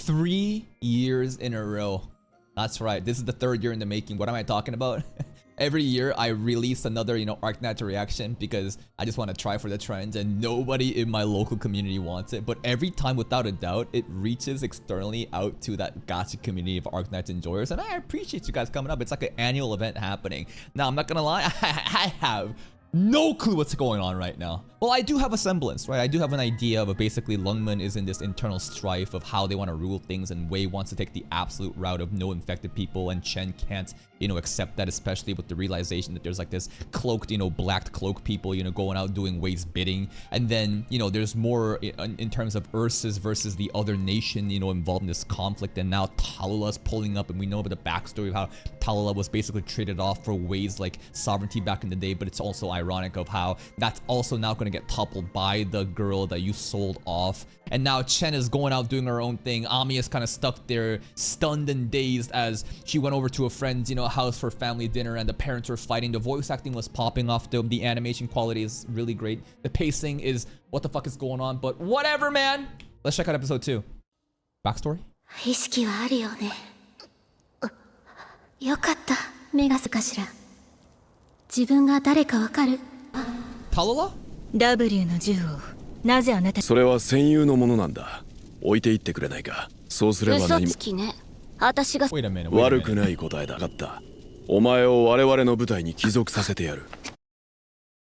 3 years in a row. That's right. This is the third year in the making. What am I talking about? Every year I release another, Arknights reaction because I just want to try for the trends and nobody in my local community wants it. But every time, without a doubt, it reaches externally out to that gacha community of Arknights enjoyers. And I appreciate you guys coming up. It's like an annual event happening. Now, I'm not going to lie. I have no clue what's going on right now. Well, I do have a semblance, right? I do have an idea of basically Lungman is in this internal strife of how they want to rule things, and Wei wants to take the absolute route of no infected people, and Chen can't, accept that, especially with the realization that there's like this cloaked, blacked cloak people, going out doing Wei's bidding. And then, there's more in terms of Ursus versus the other nation, involved in this conflict. And now Talula's pulling up, and we know about the backstory of how Talula was basically traded off for Wei's like sovereignty back in the day. But it's also ironic of how that's also now going to get toppled by the girl that you sold off. And now Chen is going out doing her own thing. Ami is kind of stuck there, stunned and dazed as she went over to a friend's, house for family dinner, and the parents were fighting. The voice acting was popping off. The animation quality is really great. The pacing is, what the fuck is going on? But whatever, man. Let's check out episode 2. Backstory? 意識はあるよね。よかった。メガスかしら。自分が誰かわかる？ Talula? W の銃をなぜあなた？それは戦友のものなんだ。置いていってくれないか。そうすれば何も。嘘つきね。私が Wait a minute. 悪くない答えだ。分かった。お前を我々の部隊に帰属させてやる。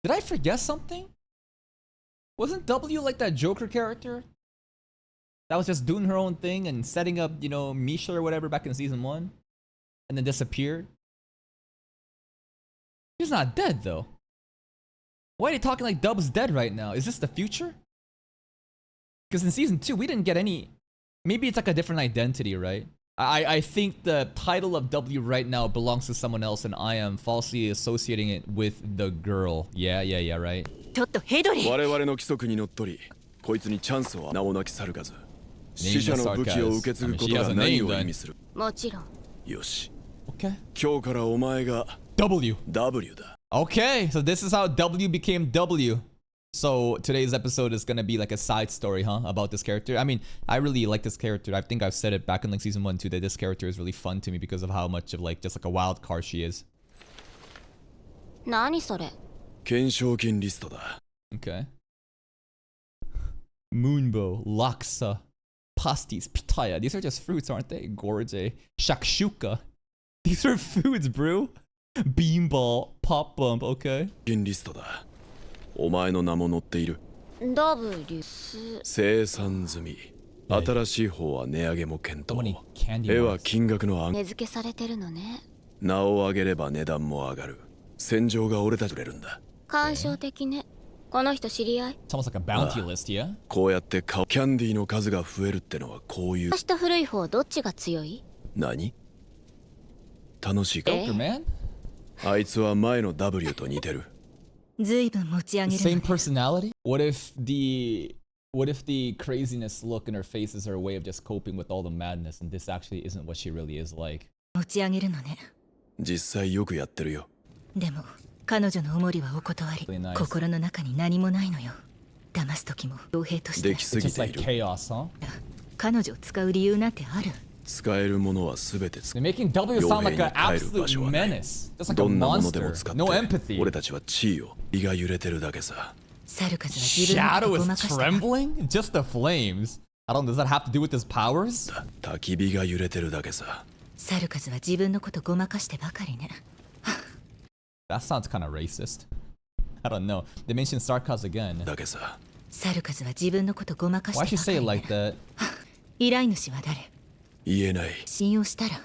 Did I forget something? Wasn't W like that Joker character? That was just doing her own thing and setting up, Misha or whatever back in season 1? And then disappeared? She's not dead though. Why are they talking like Dub's dead right now? Is this the future? Because in season 2, we didn't get any... Maybe it's like a different identity, right? I think the title of W right now belongs to someone else, and I am falsely associating it with the girl. Yeah, right. ちょっとヘドリー。我々の規則にのっとり、こいつにチャンスを名もなき猿数。死者の武器を受け継ぐことが何を意味する？もちろん。よし。Okay. 今日からお前が W だ。Okay, so this is how W became W. So today's episode is gonna be like a side story, huh? About this character. I mean, I really like this character. I think I've said it back in like season 1 too, that this character is really fun to me because of how much of like just like a wild card she is. 何それ？懸賞金リストだ。Okay. Moonbow, Laksa, Pastis, Pitaya. These are just fruits, aren't they? Gorje, Shakshuka. These are foods, bro. Beanball, Pop Bump, okay. 金リストだ。お前の名も載っている。W 生産済み。新しい方は値上げも検討。絵は金額の値付けされてるのね。名を上げれば値段も上がる。戦場が俺たち売れるんだ。感傷的ね。この人知り合い？ It's almost like a bounty list, yeah? こうやってキャンディーの数が増えるってのはこういう。私と古い方どっちが強い？何？楽しいか？ Joker, man? あいつは前の W と似てる。随分持ち上げる。 Same personality? What if the craziness look in her face is her way of just coping with all the madness, and this actually isn't what she really is like? 持ち上げるのね。実際よくやってるよ。でも彼女のおもりはお断り。心の中に何もないのよ。騙す時も傭兵として。できすぎている。chaos, huh? 彼女を使う理由なんてある？使えるものはすべて使う。 They're making W sound like an absolute menace. Just like a monster. No empathy. 俺たちは地位を。胃が揺れてるだけさ。猿数は自分のこと Shadow ごま is かした。 trembling? Just the flames? I don't know, does that have to do with his powers? 焚き火が揺れてるだけさ。猿数は自分のことごまかしてばかりね。That sounds kind of racist. I don't know. They mentioned sarcasm again. だけさ。猿数は自分のことごまかし Why て should ば you か say り it ね。like that? 依頼主は誰？言えない。信用したら。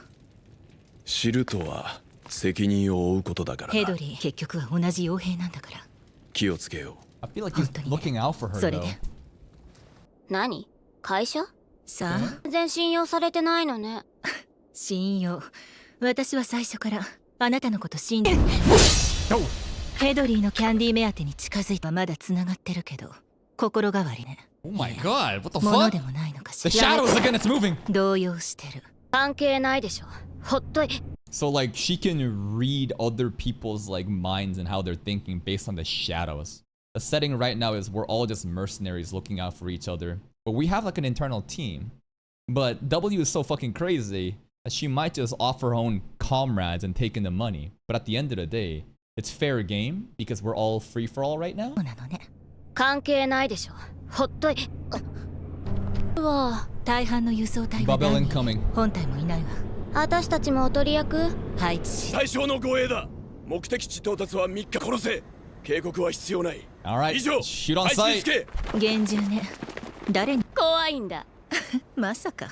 知るとは責任を負うことだからな。ヘドリー、結局は同じ傭兵なんだから。気をつけよう。I feel like he's looking out for her それ though. で。何？会社？さあ。全然信用されてないのね。信用。私は最初からあなたのこと信じ。ヘドリーのキャンディー目当てに近づいた。まだ繋がってるけど、心変わりね。Oh my god, what the もの fuck? でもないのかし The ら。 shadows again, it's moving! 動揺してる。関係ないでしょ。ほっとい。So like she can read other people's like minds and how they're thinking based on the shadows. The setting right now is we're all just mercenaries looking out for each other. But we have like an internal team. But W is so fucking crazy that she might just offer her own comrades and take in the money. But at the end of the day, it's fair game because we're all free for all right now. そうなのね。関係ないでしょ。ほっとい。大半の輸送隊は Babel ダミ incoming. ー。本隊もいないわ。私たちもおとり役配置し。対象の護衛だ。目的地到達は3日殺せ。警告は必要ない。 Alright, 以上。 shoot on 配置に sight. つけ。厳重ね。誰に怖いんだ。まさか。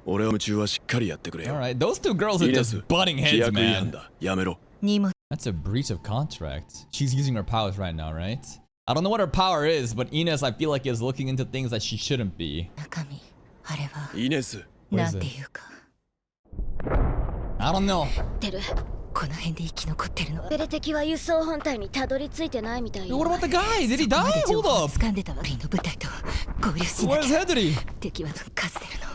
俺は夢中はしっかりやってくれよ。 Alright, those two girls are just butting 規 heads, 約違反 man. だ。やめろ。荷物。 That's a breach of contract. She's using her powers right now, right? I don't know what her power is, but Ines, I feel like, is looking into things that she shouldn't be. 中身。あれは。イネス。What な is んて it? いうか。 I don't know. てる。この辺で生き残ってるのは。ベレ敵は輸送本体にたどり着いてないみたいよ。 What about the guy? Did he ここま die? で情 Hold 報を up. 掴んでたわ。リンの部隊と合流しな Where's きゃ。 Hedry? 敵は数出るの。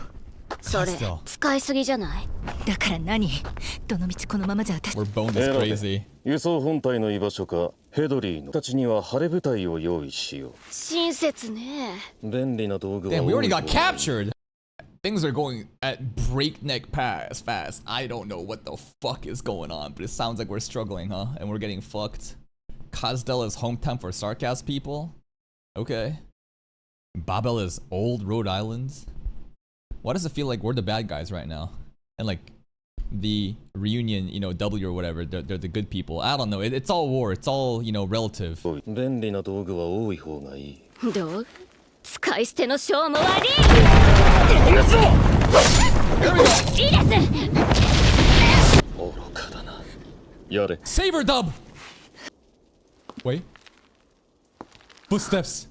それそう使いすぎじゃない？だから何？どの道このままじゃ私。 We're boned is crazy. 輸送本体の居場所かヘドリーのたちには晴れ舞台を用意しよ親切ね。う。便利な道具は Damn, we 多 already い got 方がいい。 captured. Things are going at breakneck fast. I don't know what the fuck is going on, but it sounds like we're struggling, huh? And we're getting fucked. Kazdel is hometown for Sarkas people. Okay. Babel is old Rhode Island. Why does it feel like we're the bad guys right now? And like the reunion, you know, W or whatever, they're the good people. I don't know. It's all war. It's all, you know, relative. 便利な道具は多い方がいい。どう？使い捨てのショーも悪い。 There we go. いいです。愚かだな。やれ。 Saber dub. Wait. Footsteps.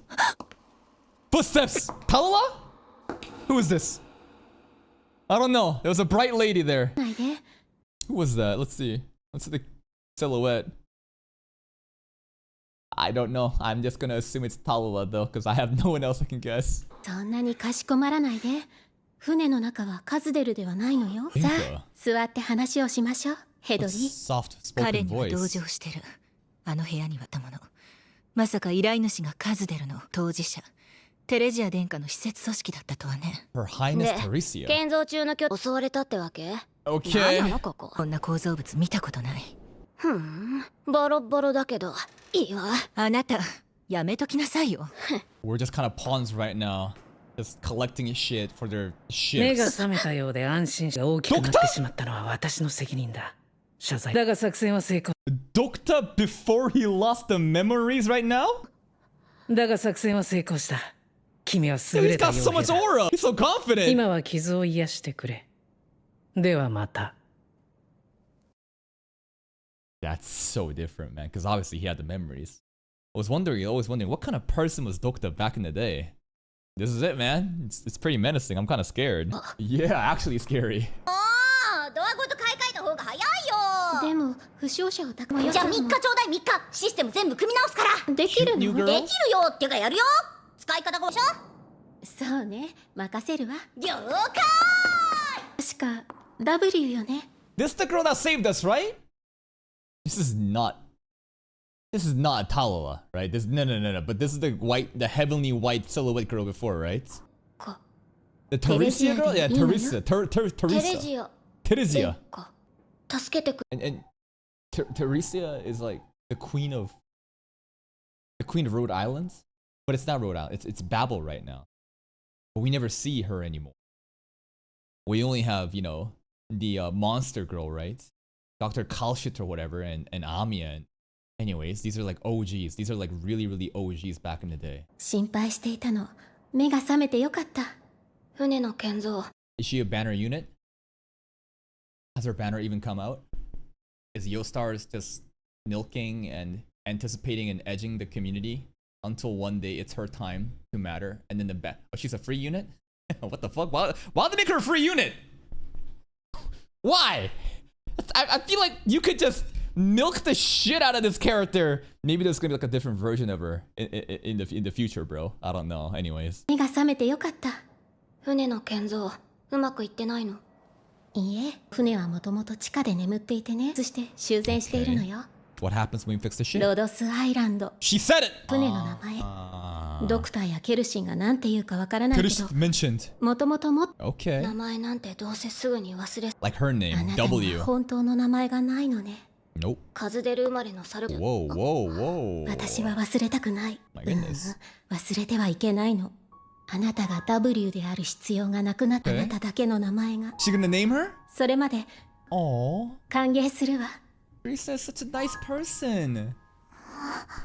Footsteps. Talala? Who is this? I don't know. There was a bright lady there. ないで。 Who was that? Let's see. Let's see the silhouette. I don't know. I'm just gonna assume it's Talala though, because I have no one else I can guess. そんなにかしこまらないで。船の中はカズデルではないのよ。さあ、座って話をしましょう。ヘドリ。 Soft 彼 spoken には同 voice. 情してる。あの部屋にはたもの。まさか依頼主がカズデルの当事者。テレジア殿下の施設組織だったとはね。 Her Highness で Teresia. 建造中の襲われたってわけ？何な Okay. のここ。こんな構造物見たことない。ボロボロだけどいいわ。あなた、やめときなさいよ。We're just kind of pawns right now. Just collecting shit for their 目が ships. 覚めたようで安心して大きくなってしまったのは私の責任だ。謝罪。だが作戦は成功。 Doctor before he lost the memories right now? だが作戦は成功した。君は He's 優れた got so 傭兵 much だ。 aura. He's so confident. 今は傷を癒してくれ。ではまた。 That's so different, man. Because obviously he had the memories. Always wondering, what kind of person was Doctor back in the day? This is it, man. It's pretty menacing. I'm kind of scared. Yeah, actually scary. ドアごと買い替えた方が早いよ。でも負傷者をたくまよじゃあ3日ちょうだい3日システム全部組み直すからできる New の？ girl? できるよっていうかやるよ使い方がでしょそうね、任せるわ。了解確か W よね。 This is the girl that saved us, right? This is not Talala, right? No. But this is the heavenly white silhouette girl before, right? か The Teresia girl? Yeah, Teresia Teresa. テレジ Teresia. アか。助けてく And Teresia is like the queen of Rhode Island, but it's not Rhode Island. It's Babel right now. But we never see her anymore. We only have, you know, the monster girl, right? Dr. Kalshit or whatever, and Amia. And anyways, these are like OGs. These are like really, really OGs back in the day. 心配していたの。目が覚めてよかった。船の建造。 Is she a banner unit? Has her banner even come out? Is Yostar's just milking and anticipating and edging the community until one day it's her time to matter? And then oh, she's a free unit? What the fuck? Why did they make her a free unit? Why? I feel like you could just milk the shit out of this character. Maybe there's gonna be like a different version of her in the future, bro. I don't know. Anyways. 目が覚めてよかった。船の建造、うまくいってないの？いいえ、船はもともと地下で眠っていてね。そして修繕しているのよ。What happens when we fix the ship? ロドスアイランド She said it! 船の名前ドクターやケルシンが何て言うかわからないけ Could ど have mentioned. もともとも Okay. 名前なんてどうせすぐに忘れ Like her あ name, なたに W. は本当の名前がないのね Nope. カズデル生まれのサル Whoa, whoa, whoa. 私は忘れたくない My goodness. 忘れてはいけないのあなたが W である必要がなくなったあなただけの名前が She gonna name her? それまで Aww. 歓迎するわ Teresa's such a nice person.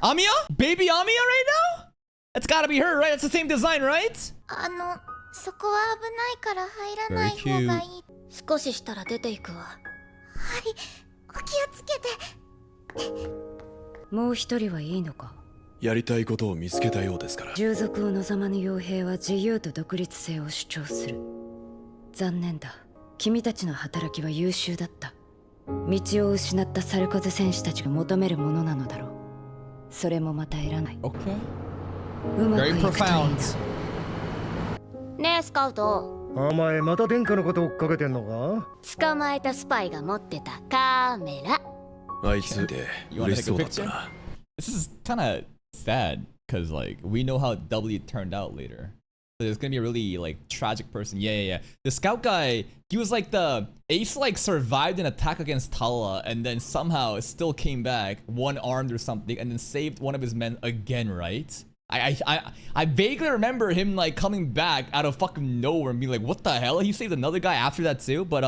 Amiya? Baby Amiya right now? That's gotta be her, right? That's the same design, right? そこは危ないから入らない方がいい少ししたら出ていくわはいお気をつけてもう一人はいいのか。やりたいことを見つけたようですから。従属を望まぬ傭兵は自由と独立性を主張する。残念だ。君たちの働きは優秀だった。道を失ったサルコズ戦士たちが求めるものなのだろう。それもまた選ばない。 Okay. うまくい Very くといい profound. ねえスカウトお前また殿下のこと追っかけてんのか？捕まえたスパイが持ってたカメラあいつで You wanna 嬉し take そ a うだった picture? な。This is kind of sad because like we know how W turned out later. So there's gonna be a really like tragic person. Yeah. The scout guy, he was like the Ace like survived an attack against Tala and then somehow still came back one armed or something and then saved one of his men again, right? I vaguely remember him like coming back out of fucking nowhere and being like, what the hell? He saved another guy after that too. But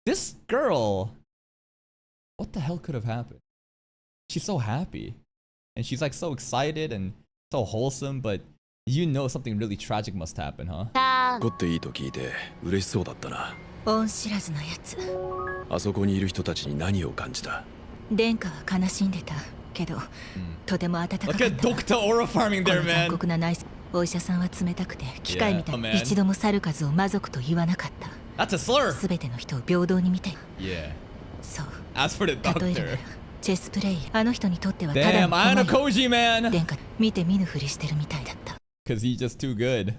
this girl, what the hell could have happened? She's so happy and she's like so excited and so wholesome, but you know something really tragic must happen, huh? 残っていいと聞いて嬉しそうだったな。恩知らずのやつ。あそこにいる人たちに何を感じた？殿下は悲しんでたけど、とても温かかっ Look た。 at Doctor Aura farming こ there, の残 man. 酷な内お医者さんは冷たくて機械みたい Yeah, に man. 一度も去る数を魔族と言わなかった。 That's a slur. すべての人を平等に見て。 Yeah. そう。 As for the 例えるな doctor. らチェスプレイあの人にとってはただ Damn, の I 駒 know よ。 Koji, man. 殿下見て見ぬふりしてるみたいだった。 Because he's just too good.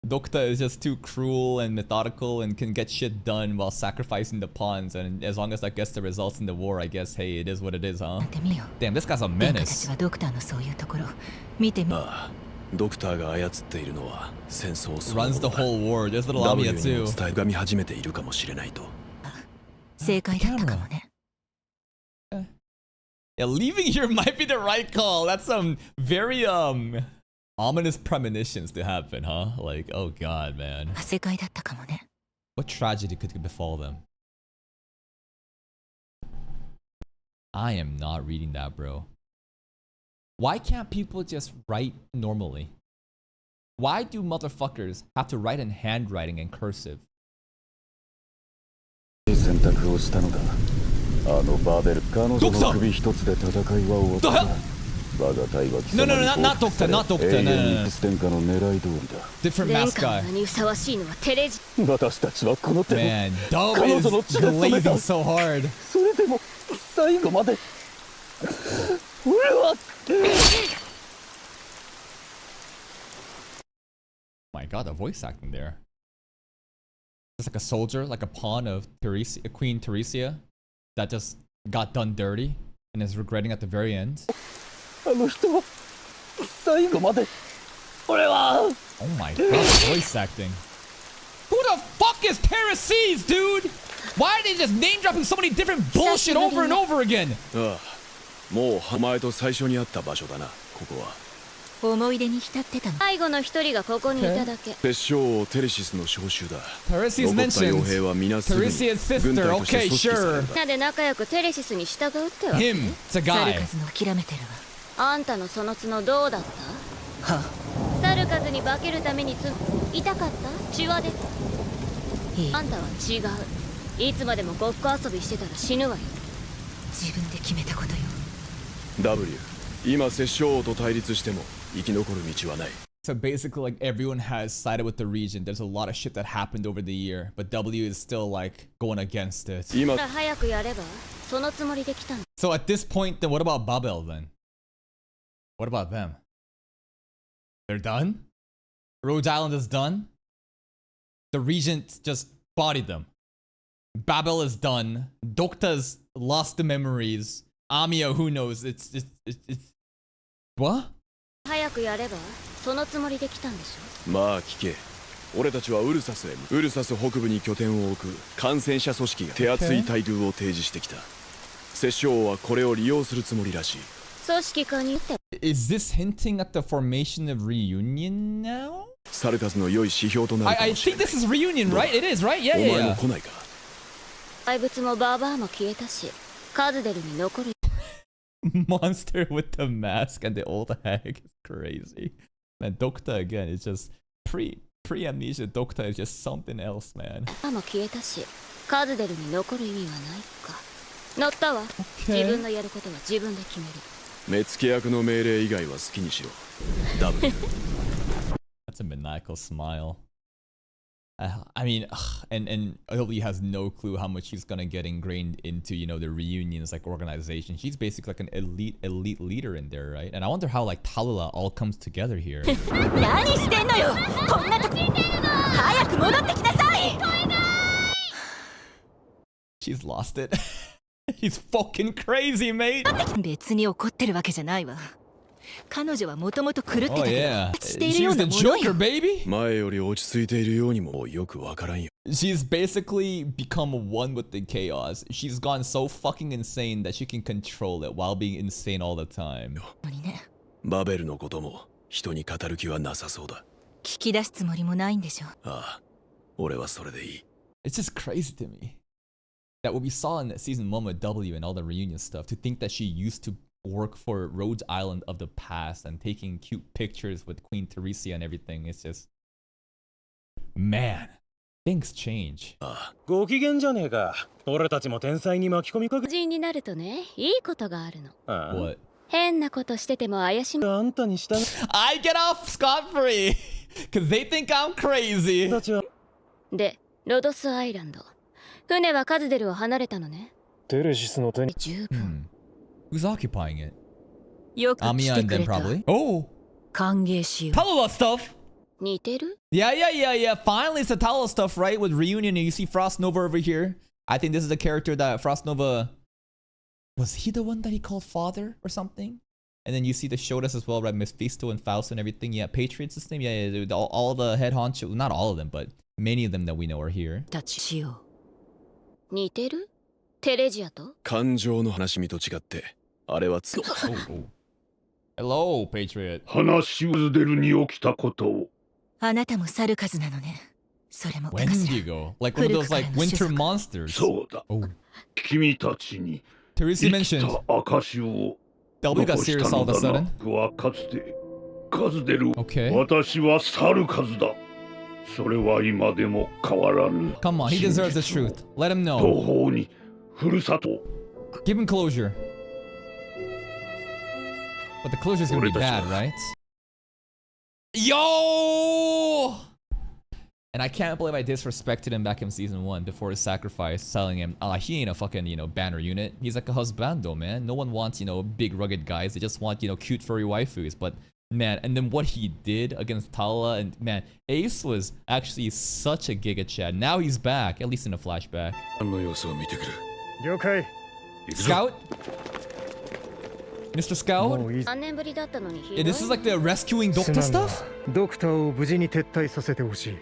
Dokta is just too cruel and methodical and can get shit done while sacrificing the pawns. And as long as that gets the results in the war, I guess, hey, it is what it is, huh? なんて見よ。 Damn, this guy's a 殿下たち menace. はドクターのそういうところ見てみ。ああ、ドクターが操っているのは戦争そのも Runs の the だ。 whole war. There's little W Amiya に too. も伝えがみ始めているかもしれないと。正解だったかもね。 Yeah, leaving here might be the right call. That's some very ominous premonitions to happen, huh? Like, oh god, man. 正解だったかもね。 What tragedy could befall them? I am not reading that, bro. Why can't people just write normally? Why do motherfuckers have to write in handwriting and cursive? 選択をしたのだ。あのバーベル、彼女の首一つで戦いは終わった。我が隊は貴様 No, に no, not Doctor, not Doctor. 永 No, 遠 no, に no. キス天下の狙い通りだ。 Different 殿 mask 下の guy. 名にふさわしいのはテレジ私たちはこの手を Man, Dub 彼 is 女の血で染めた。 glazing so hard. それでも最後まで俺は My god, the voice acting there. Just like a soldier, like a pawn of Queen Teresia that just got done dirty and is regretting at the very end. あの人は最後まで俺は Oh my god, voice acting. Who the fuck is Teresia, dude? Why are they just name dropping so many different bullshit over and over again? ああ、もうお前と最初に会った場所だな、ここは。思い出に浸ってたの。最後の一人がここにいただけ別称王テレシスの招集だ。 Teresia's 残った mentioned. 傭兵は皆すぐに Teresia's 軍 sister. 隊として Okay, 組織され sure. るみんなで仲良くテレシスに従うってわけ Him. It's a サル guy. カズの諦めてるあんたのその角どうだったわ。はサルカズに化けるために痛かった血は出たいい。あんたは違ういつまでもごっこ遊びしてたら死ぬわよ自分で決めたことよ。 W、今殺生王と対立しても生き残る道はない。 So basically, like everyone has sided with the region. There's a lot of shit that happened over the year, but W is still like going against it. 今早くやればそのつもりで来たの So at this point, then what about Babel then? What about them? They're done? Rhode Island is done? The regent just bodied them. Babel is done. Dokta's lost the memories. Amiya, who knows? It's what? 早くやればそのつもりで来たんでしょ。まあ聞け。俺たちはウルサス北部に拠点を置く感染者組織が手厚い待遇を提示してきた。摂政王はこれを利用するつもりらしい。組織化にって。Is this hinting at the formation of reunion now? サルカズの良い指標となるか I もしれ think ない。 this is reunion, right? It is, right? Yeah, お yeah, 前も yeah. 来ないか。怪物もバーバーも消えたし、カズデルに残る。Monster with the mask and the old hag is crazy. Man, Dokta again is just pre-amnesia. Dokta is just something else, man. も消えたし、カズデルに残る意味はないか。乗ったわ。Okay. 自分のやることは自分で決める。目付け役の命令以外は好きにしろ。ダブル。That's a maniacal smile. I mean, and Obi has no clue how much she's gonna get ingrained into, you know, the reunions like organization. She's basically like an elite leader in there, right? And I wonder how like Talula all comes together here. 何してんのよ。こんなとこ早く戻ってきなさい。 She's lost it. He's fucking crazy, mate. 別に怒ってるわけじゃないわ。彼女はもともと狂ってた Oh けど、 yeah, しているよう she's な the ものよ。 Joker, baby. 前より落ち着いているようにもよくわからんよ。She's basically become one with the chaos. She's gone so fucking insane that she can control it while being insane all the time. のにね、バベルのことも人に語る気はなさそうだ。聞き出すつもりもないんでしょ。ああ、俺はそれでいい。It's just crazy to me that what we saw in season 1 with W and all the reunion stuff, to think that she used to work for Rhodes Island of the past and taking cute pictures with Queen Teresia and everything. It's just, man, things change. ああ、ご機嫌じゃねえか。俺たちも天才に巻き込みかけ。人になるとね、いいことがあるの。ああ、 What? 変なことしてても怪しむ。あんたにした。 I get off scot-free because they think I'm crazy. たちはで、ロドスアイランド。船はカズデルを離れたのね。テレシスの手に。十分。Who's occupying it? よく来 Amiya て and く them れた。 probably. Oh, 歓迎しよう。 Talula stuff. 似てる？ Yeah. Finally, it's the Talula stuff, right? With reunion, and you see Frost Nova over here. I think this is the character that Frost Nova. Was he the one that he called father or something? And then you see the Shodas as well, right? Mephisto and Faust and everything. Yeah, Patriot's his name. Yeah. All the head honcho, not all of them, but many of them that we know are here. たちしよ似てる？テレジアと？感情の話みと違って、あれはHello, Patriot. 話を出るに起きたことを。う。あなたも去る数なのね。それも When did you go? Like one of those like winter monsters. そうだ。 Oh, 君たちに Teresa 生き mentioned た証を W got 残し serious た all の of a だな。 sudden. 僕はかつてカズデル。 Okay. 私は去る数だ。それは今でも変わらぬ。 Come on, he deserves the truth. Let him 途 know. 方にふるさと。 Give him closure. But the closure's gonna be bad, right? Yo! And I can't believe I disrespected him back in season 1 before his sacrifice, telling him, he ain't a fucking, banner unit. He's like a husbando, man. No one wants, big rugged guys. They just want, cute furry waifus. But man, and then what he did against Tala, and man, Ace was actually such a giga chad. Now he's back, at least in a flashback. の様子を見てくる。了解。 Scout? Mr. も Scout? ういい。何年ぶりだったのにひどい Yeah, this is like the rescuing Doctor すまん stuff? がドクターを無事に撤退させてほしい。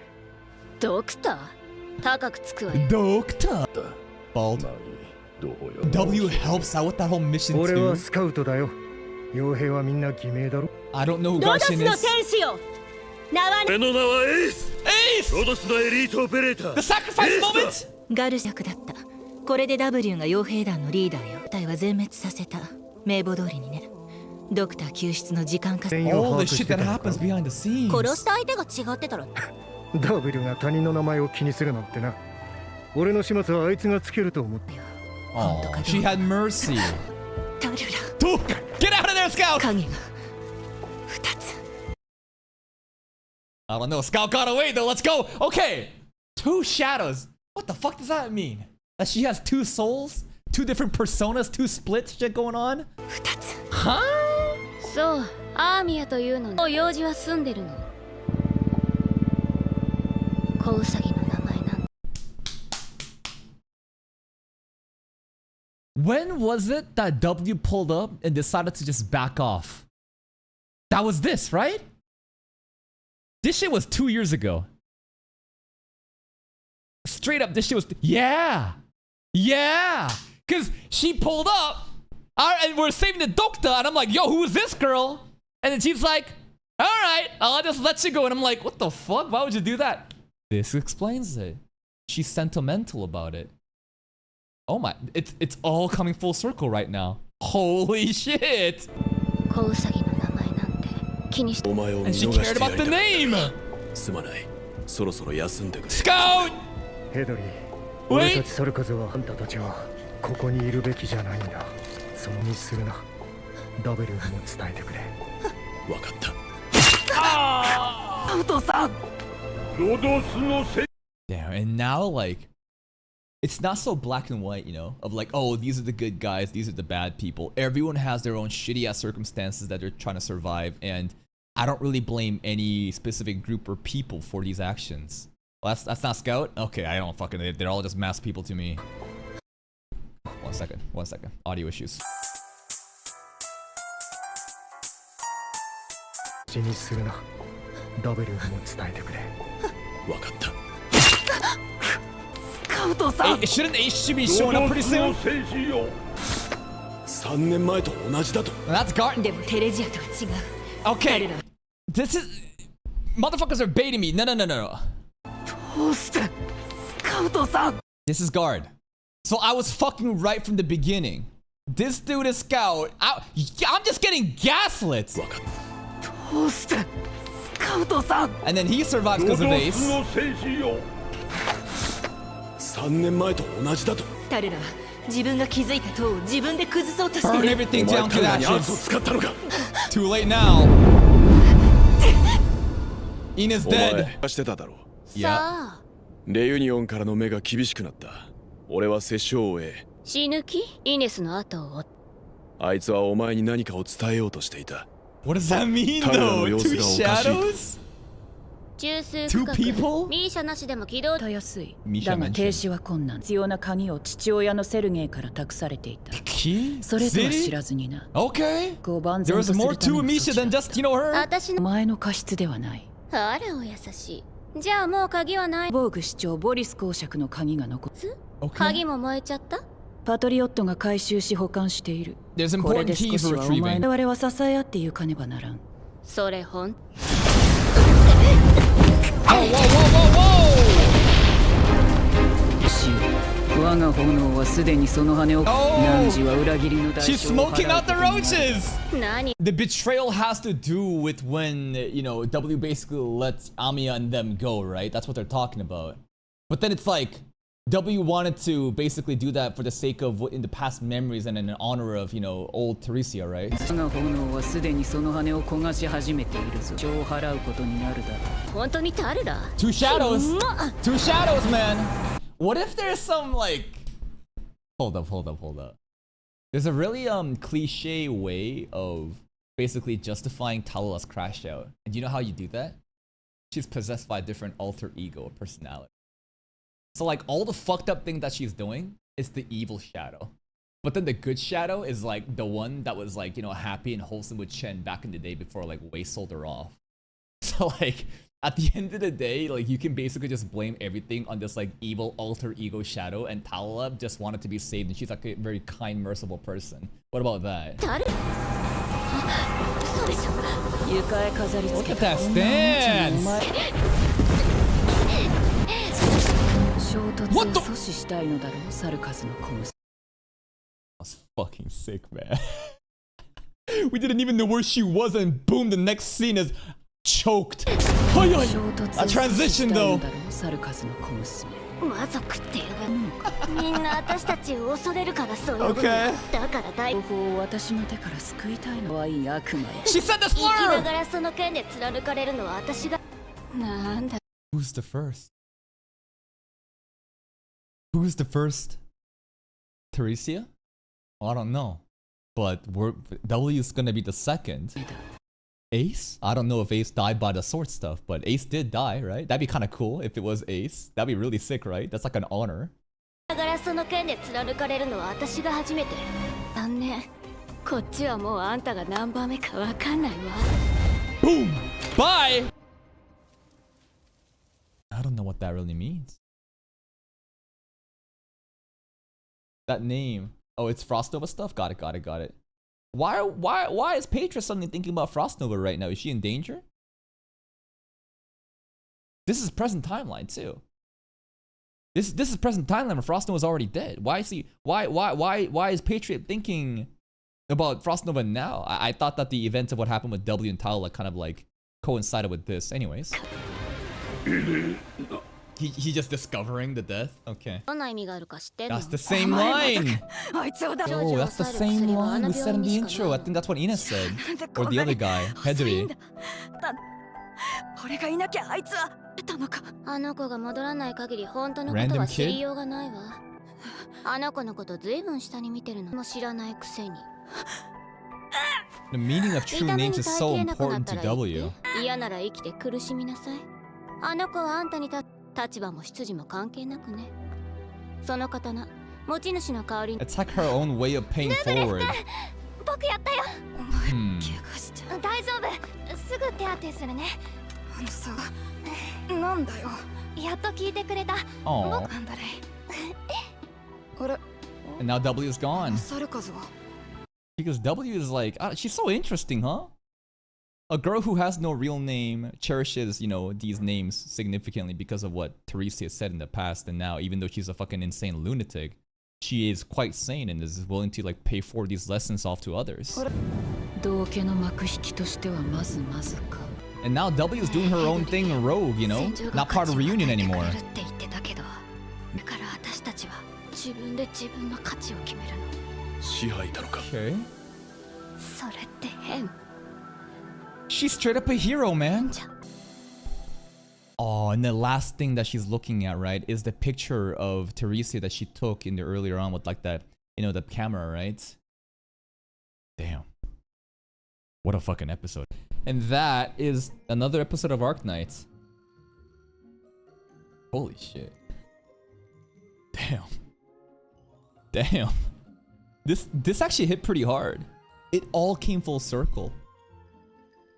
ドクター高くつくわよ。 Doctor? Bald. まあいい。どうよ。 W helps out with that whole mission 俺は too. スカウトだよ。傭兵はみんな偽名だろ。 I don't know who ロドス Garshin の is. 天使よ。名は俺の名はエース。 Ace! ロドスのエリートオペレーター。 The sacrifice moment! ガルシャクだった。これで W が傭兵団のリーダーよ。隊は全滅させた。名簿通りにね。ドクター救出の時間化。全員を All 把 the 握し shit て that たの happens か。 behind the scenes. 殺した相手が違ってたら。ダブルが他人の名前を気にするなんてな。俺の始末はあいつがつけると思って。 Oh, she had mercy. タルラ。 Get out of there, Scout! 影が2つ。 I don't know. Scout got away though. Let's go. Okay. 2 shadows. What the fuck does that mean? That she has 2 souls? 2 different personas? 2 splits shit going on? 2つ。 Huh? そう、アーミヤというのに用事は済んでるの。小ウサギの When was it that W pulled up and decided to just back off? That was this, right? This shit was 2 years ago. Straight up, this shit was... Yeah! Yeah! Because she pulled up, and we're saving the Dokta, and I'm like, yo, who is this girl? And then she's like, alright, I'll just let you go. And I'm like, what the fuck? Why would you do that? This explains it. She's sentimental about it. Oh my, it's all coming full circle right now. Holy shit! And she cared about the name! Scout! ヘドリー、俺たちソルカズはあんたたちはここにいるべきじゃないんだ。そのミスするな。ダブルにも伝えてくれ。わかった。お父さん。ロドスのせい。 Damn, and now like, it's not so black and white, you know, of like, oh, these are the good guys, these are the bad people. Everyone has their own shitty ass circumstances that they're trying to survive, and I don't really blame any specific group or people for these actions. Well, that's not Scout? Okay, I don't fucking... They're all just masked people to me. One second. Audio issues. Hey, shouldn't H be showing up pretty soon? That's Guard. Okay. This is... Motherfuckers are baiting me. No. This is Guard. So I was fucking right from the beginning. This dude is Scout. I'm just getting gaslit. And then he survives because of Ace. Burn everything down to ashes. Too late now. Ina's dead. Yeah. レユニオンからの目が厳しくなった。俺は殺生を終え。死ぬ気？イネスの後を追っ。あいつはお前に何かを伝えようとしていた。What does that mean though? Two shadows? Two people? ミーシャなしでも起動。たやすい。だが停止は困難。必要な鍵を父親のセルゲイから託されていた。それとは知らずにな。Okay. There was more to Misha than just, you know, her. 私の前の過失ではない。あらお優しい。じゃあもう鍵はない。防具市長ボリス公爵の鍵が残る。鍵も燃えちゃった？パトリオットが回収し保管している。There's これ important で keys 少し for はお前 retrieving. 我々は支え合って行かねばならん。それほん。我が炎はすでにその羽を。汝は裏切りの代 She's 償を smoking 払う out the roaches! 何？ The betrayal has to do with when, you know, W basically lets Amiya and them go, right? That's what they're talking about. But then it's like, W wanted to basically do that for the sake of what in the past memories and in honor of, you know, old Teresia, right? 我が炎はすでにその羽を焦がし始めているぞ。償を払うことになるだろう。本当に誰だ？ Two shadows! Two shadows, man! What if there's some, like... Hold up. There's a really, cliche way of basically justifying Talula's crash out. And do you know how you do that? She's possessed by a different alter ego or personality. So like all the fucked up thing that she's doing is the evil shadow. But then the good shadow is like the one that was like, you know, happy and wholesome with Chen back in the day before like Wei sold her off. So like at the end of the day, like you can basically just blame everything on this like evil alter ego shadow, and Talula just wanted to be saved and she's like a very kind, merciful person. What about that? Look at that stance! What the? That's fucking sick, man. We didn't even know where she was, and boom, the next scene is choked. A transition though. 魔族って呼ぶのか。みんな私たちを恐れるからそう呼ぶの。だから大。方法を私の手から救いたいのはいい悪魔よ。She said the 生きな slur! がらその剣で貫かれるのは私が。なんだ。 Who's the first? Who's the first? Teresia? I don't know. But W is gonna be the second. Ace? I don't know if Ace died by the sword stuff, but Ace did die, right? That'd be kind of cool if it was Ace. That'd be really sick, right? That's like an honor. だからその件で貫かれるのは私が初めて。残念。こっちはもうあんたが何番目かわかんないわ。Boom! Bye! I don't know what that really means. That name. Oh, it's Frostnova stuff? Got it, got it, got it. Why is Petra suddenly thinking about Frostnova right now? Is she in danger? This is present timeline too. This is present timeline where Frostnova's already dead. Why is Patriot thinking about Frostnova now? I thought that the events of what happened with W and Tala kind of like coincided with this. Anyways. He just discovering the death? Okay. That's the same line! Oh, that's the same line we said in the intro. I think that's what Ina said. Or the other guy, Hedri. 俺がいなきゃあいつはたのか。あの子が戻らない限り本当のことは知りようがないわ。あの子のことずいぶん下に見てるのも知らないくせに。The meaning of true names is so important to W. 嫌なら生きて苦しみなさい。あの子はあんたに立場も出自も関係なくね。その刀、持ち主の代わりに。It's like her own way of paying forward. 僕やったよ。お前、怪我しちゃう。大丈夫。すぐ手当てするね。あのさ、なんだよ。やっと聞いてくれた。僕なんだね。あれ。And now W is gone. Because W is like, she's so interesting, huh? A girl who has no real name cherishes, you know, these names significantly because of what Teresa said in the past, and now, even though she's a fucking insane lunatic, she is quite sane and is willing to like pay for these lessons off to others. And now W is doing her own thing rogue, you know? Not part of Reunion anymore. Okay. She's straight up a hero, man. Oh, and the last thing that she's looking at, right, is the picture of Teresa that she took in the earlier on with like that, you know, the camera, right? Damn. What a fucking episode. And that is another episode of Arknights. Holy shit. Damn. Damn. This actually hit pretty hard. It all came full circle.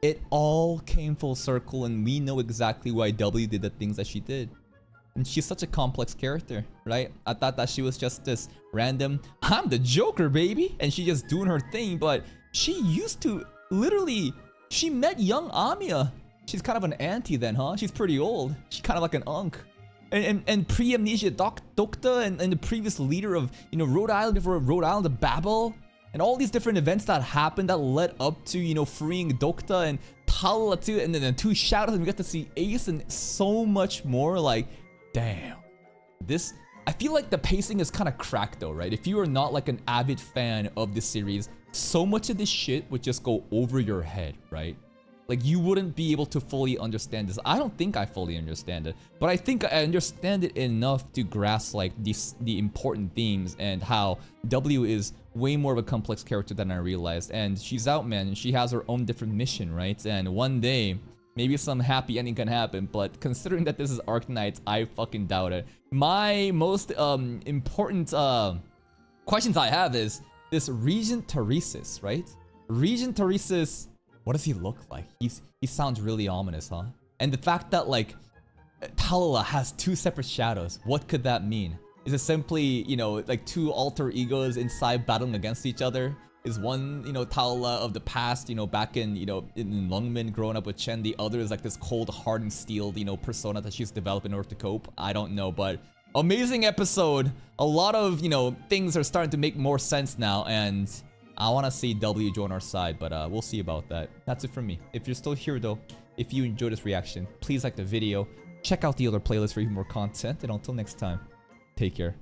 It all came full circle, and we know exactly why W did the things that she did. And she's such a complex character, right? I thought that she was just this random, I'm the Joker, baby! And she just doing her thing, but she used to literally, she met young Amiya. She's kind of an auntie then, huh? She's pretty old. She's kind of like an unk. And pre-amnesia Dokta and the previous leader of, you know, Rhode Island before Rhode Island, the Babel. And all these different events that happened that led up to, you know, freeing Dokta and Tala too, and then the two shadows, and we got to see Ace and so much more. Like, damn. This, I feel like the pacing is kind of cracked though, right? If you are not like an avid fan of this series, so much of this shit would just go over your head, right? Like, you wouldn't be able to fully understand this. I don't think I fully understand it, but I think I understand it enough to grasp like the important themes and how W is way more of a complex character than I realized. And she's out, man, and she has her own different mission, right? And one day, maybe some happy ending can happen, but considering that this is Arknights, I fucking doubt it. My most important questions I have is this Regent Teresis, right? Regent Teresis, what does he look like? He sounds really ominous, huh? And the fact that like Talala has two separate shadows, what could that mean? Is it simply, you know, like two alter egos inside battling against each other? Is one, you know, Talala of the past, you know, back in, you know, in Lungmen growing up with Chen, the other is like this cold, hardened, steeled, you know, persona that she's developed in order to cope? I don't know, but amazing episode. A lot of, you know, things are starting to make more sense now, and I want to see W join our side, but we'll see about that. That's it from me. If you're still here though, if you enjoyed this reaction, please like the video, check out the other playlist for even more content, and until next time, take care.